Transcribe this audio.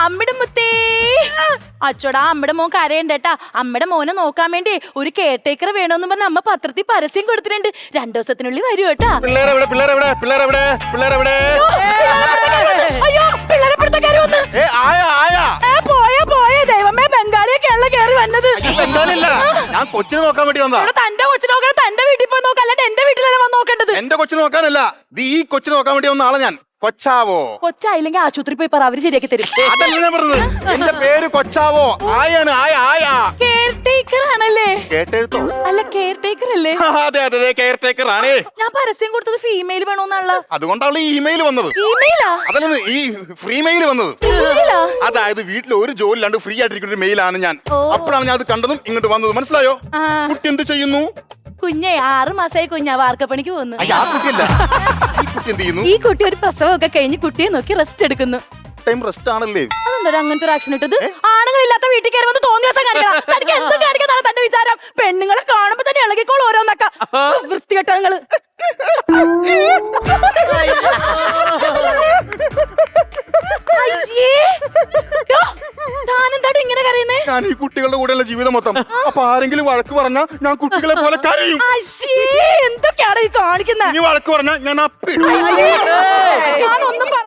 അമ്മയുടെ മുത്തേ. അച്ചോടാ അമ്മയുടെ മോൻ കരയണ്ടേട്ടാ. അമ്മയുടെ മോനെ നോക്കാൻ വേണ്ടി ഒരു കെയർ ടേക്കർ വേണമെന്ന് പറഞ്ഞ അമ്മ പത്രത്തിൽ പരസ്യം കൊടുത്തിട്ടുണ്ട്. 2 ദിവസത്തിനുള്ളിൽ വരും കേട്ടാ. അയ്യോ പിള്ളേരെ പിടുത്തക്കാരി വന്ന്. പോയ ദൈവമേ, ബംഗാളിയൊക്കെയാണല്ലോ കയറി വന്നത്. ഞാൻ കൊച്ചിനെ നോക്കാൻ വേണ്ടി വന്നതാ. തന്റെ കൊച്ചിനെ നോക്കണം, തന്റെ വീട്ടിൽ പോയി നോക്കാം, അല്ലാണ്ട് എന്റെ വീട്ടിലല്ലേ വന്ന് നോക്കേണ്ടത്. എന്റെ കൊച്ചിനെ നോക്കാനല്ല, ഈ കൊച്ചിനെ നോക്കാൻ വേണ്ടി വന്ന ആളെ ഞാൻ. കൊച്ചാവോ? കൊച്ചായില്ലെങ്കിൽ ആശുപത്രി പോയി പറ, അവര് ശരിയാക്കി തരും. അതല്ല ഞാൻ പറഞ്ഞത്, എന്റെ പേര് കൊച്ചാവോ. ആയാണ്, ആയ കെയർ ടേക്കർ ആണല്ലേ? കേട്ടെഴുത്തോ? അല്ല കെയർ ടേക്കർ അല്ലേ? അതെ അതെ, കെയർ ടേക്കർ ആണ്. ഞാൻ പരസ്യം കൊടുത്തത് ഫീമെയിൽ വേണമെന്നാണല്ലോ. അതുകൊണ്ടാണ് ഈ ഇമെയിൽ വന്നത്. ഇമെയിലാ? അതല്ലെന്ന്, ഈ ഫ്രീ മെയിൽ വന്നത്. ഇമെയിലാ? അതായത് വീട്ടിൽ ഒരു ജോലി ഇല്ലാണ്ട് ഫ്രീ ആയിട്ടിരിക്കുന്ന ഒരു മെയിലാണ് ഞാൻ. അപ്പോഴാണ് ഞാൻ അത് കണ്ടതും ഇങ്ങോട്ട് വന്നത്. മനസ്സിലായോ? കുട്ടി എന്ത് ചെയ്യുന്നു? കുഞ്ഞെ 6 മാസമായി കുഞ്ഞാ വാർക്കപ്പണിക്ക് പോകുന്നു. ആ കുട്ടിയല്ല, ഈ കുട്ടി എന്ത് ചെയ്യുന്നു? ഈ കുട്ടി ഒരു പ്രസവമൊക്കെ കഴിഞ്ഞ് കുട്ടിയെ നോക്കി റെസ്റ്റ് എടുക്കുന്നു. ടൈം റെസ്റ്റ് ആണല്ലേ? അതെന്താ അങ്ങനത്തെ ഒരു ആക്ഷൻ ഇട്ടത്? ആണുങ്ങളില്ലാത്ത വീട്ടിൽ കയറി വന്ന് തോന്നിയ ദിവസം കാണിക്കണം. തനിക്ക് എന്തും കാണിക്കുന്നതാണ് തന്റെ വിചാരം. പെണ്ണുങ്ങളെ കാണുമ്പോ തന്നെ ഇളകിക്കോളും ഓരോന്നൊക്കെ. വൃത്തികെട്ടങ്ങള്. താനെന്താടും ഇങ്ങനെ കരയുന്നേ? ഞാൻ ഈ കുട്ടികളുടെ കൂടെയുള്ള ജീവിതം മൊത്തം. അപ്പൊ ആരെങ്കിലും വഴക്ക് പറഞ്ഞാ ഞാൻ കുട്ടികളെ പോലെ കരയും. എന്തൊക്കെയാണ് ഈ കാണിക്കുന്നത്? നീ വഴക്ക് പറഞ്ഞാ ഞാൻ അപ്പിടും. ഞാൻ